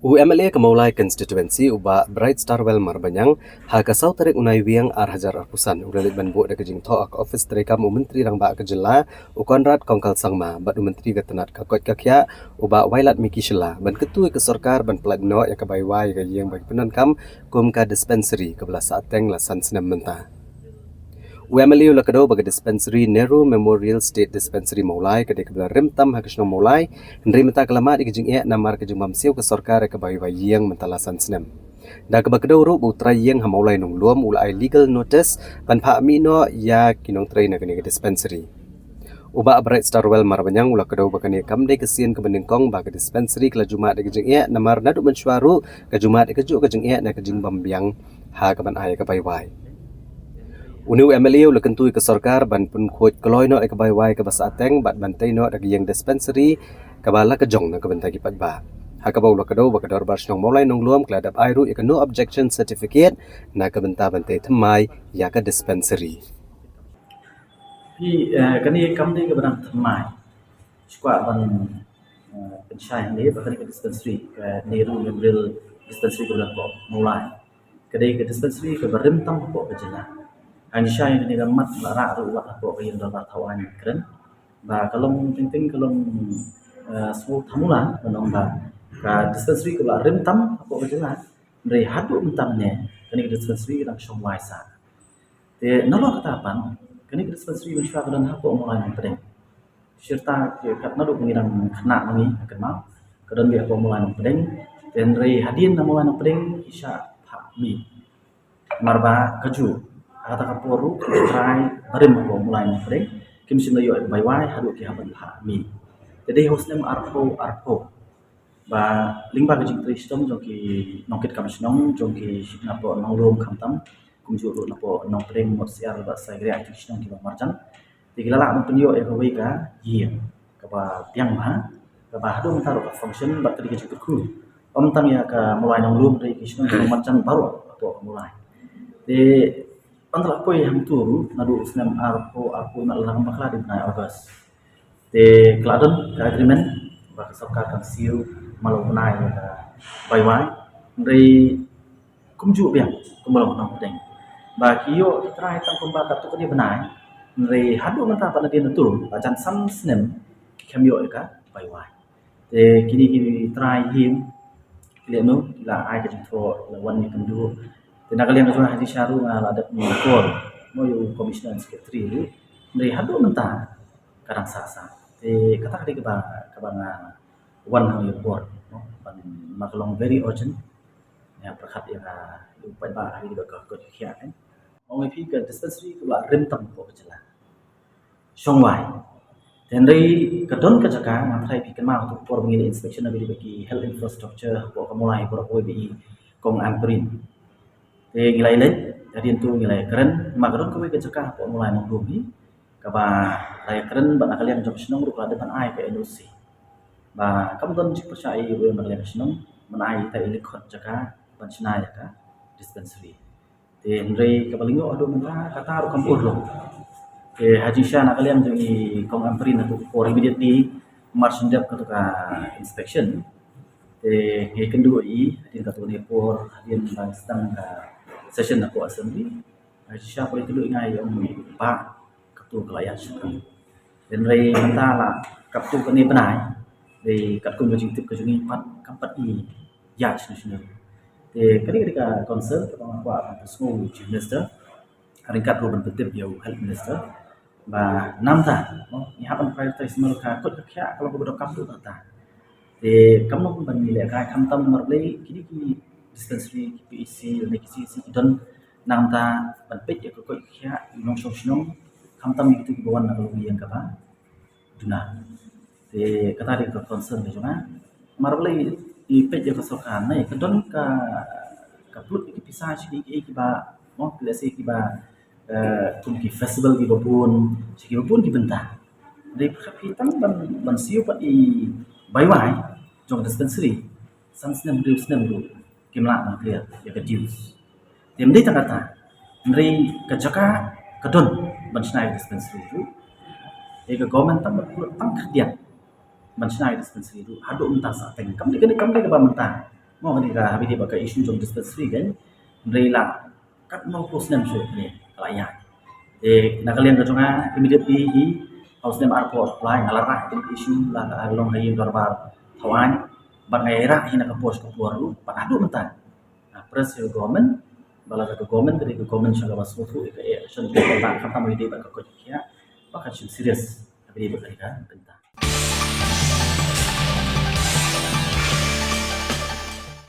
UMLA Kemaulai Constituency uba Bright Starwell Marbanyang ha kasau tarik unai wiang hajar arpusan udalit banbu da kejing thoak office terikam menteri rang ba kejela u Konrad Kongkal Sangma bad menteri gatanat kakot kakya uba Wailat Miki Shela ban ketui ke sarkar ban pelat no ya kabaiwai ga yang bagi penankam kum ka dispensary kebelah saateng lasan senam mentah. UMLA ula kadau bagi dispensary Nehru Memorial State Dispensary Maulai kedai kebelah remtam hakisno Maulai hendri menta kelamat di kejing namar kejing mamsiu ke sarkar ke bayi yang mentalasan senam. Da ke bakadau ru bu trai yang hamaulai nung luam ulai legal notice ban pha mino ya kinong trai na kene dispensary. Uba Bright Starwell Marbanyang ula kadau bakane kamde kesian ke beningkong bagi dispensary kela Jumat di kejing namar nadu mensyuaru ke Jumat di kejuk kejing na kejing bambiang ha ke ban ai ke bayi. Unu MLA ula kentui ke sarkar ban pun kuat keloi no ke baywai ke basa ateng bat bantai no dagi yang dispensary ke bala ke jong na ke bentagi patba. Haka bau ula kedau bakador barsnong mulai nong luam keladap airu ya ke no objection certificate na ke benta bantai temai ya ke dispensary. Pi kani kamde ke benang temai. Squad ban pensyai ni bakal ke dispensary ke Nehru Memorial Dispensary ke benang kok mulai. Kedai ke dispensary ke berim tam kok ke jelah. Hanya syai ni gamat lara ru wat kok ke yang dalam tawan keren. Ba kalong penting kalong semua tamula menong ba ka dispensary ke berim tam kok ke jelah. Dari hadu mentamnya kani ke dispensary ke syong waisa. Te nalo katapan kani ke dispensary ke syua ke dan hako mulai yang penting. Serta kat nadu pengirang kena nami akan mau kedan biar pemula yang penting dan rei hadian nama yang penting isya pak mi marba kaju kata kaporu try barim pemula yang penting kim sin layo bai wai hadu ki haban pak mi jadi hostnya arpo ba lingba kajing tristom jongki nongkit kamsnong jongki napo nongrom kamtam kumjuru napo nong penting mot siar ba sai gre aktifnong ki marjan Tigala ang penyo e kawai ka yiem kaba tiang ma kaba hadu mentaro ka function bat kadi ke ku tang ya ka mulai nang lum dari kisno macam baru atau mulai de antara apa yang turu nadu senam arpo na lang bakla di na August de kladon ka agreement ba ka kan siu malu nai ka bai wai dari kumju biang kumalo nang pedeng ba kiyo try tang kumba ka tu dia benai Nri hadu menta pada dia natur ajan sam snem kamyo ka bai wai te kini try him kile no la ai ka for la one you can do te nakalian ka hadi syaru la adat ni kor mo yo commissioner secretary nri hadu menta kadang sasa te kata kali ka bang one how you board no ban makalong very urgent ya perkat ya ka lupa ba hari ka ko kya kan Ông ấy cái dispensary của bạn rem tầm của cái là song wai dan dari kedon ke jaka matrai pikan mau untuk for mengini inspection na bagi health infrastructure của kamulai của OBI kong amprin te ngilai le jadi itu ngilai keren magadon ke jaka của mulai nong rumi kaba lai keren ban kalian job senong ru kada tan ai ke Indonesia ba kam don jik percaya we kalian senong menai ta ilikot jaka ban senai jaka dispensary Henry kapalingo ado menta kata ro kampur lo. Haji Shah nak kalian tu kong amprin atau for immediately march ndap ka inspection. Kedua hadin ka tu ni for hadin bang stang ka session aku assembly. Haji Shah boleh kedua ngai om pa ketu kelayan syukur. Henry menta la kaptu kani benai. Kat kum jing tip ka jungi pat kampat i ya sunu ketika concern pertama aku semua chief minister ringkat ruben betip jauh health minister ba nam ta no ni hapan prioritize mereka kot kya kalau bedo kam tu ta kamu pun banile ka kam tam marle kini dispensary PEC ne kisi don nam ta ban pet ya kot kya nong song kam tam itu bawan na kalau yang kaba duna kata dia concern de jona marle di page yang kesokan na kedon ka plut ki pisah sini ki ba mo klase ki ba tum ki festival ki bapun ki bentah dari kapitan ban siu pat i baiwai jong dispensary sansnem du kimla na clear ya ke dius dem dei tangata dari kajaka kedon ban snai dispensary tu ke government tam tang khdian man snai dispensary tu hadu mentah sa teng kam de ke ba mentah Mau ni ka habis dia pakai isu jom dispensary kan, rela kat no posnem so ni layan. Nak kalian ke jonga immediately hi posnem airport lain alarah ini isu lah long hai darbar tawan bang era hi nak pos ke puaru pak adu mentan. Nah, press your government bala ka government dari government syaga basufu ke action ke tak kata mau dia pak ko kia, pak serius habis dia berkaitan tentang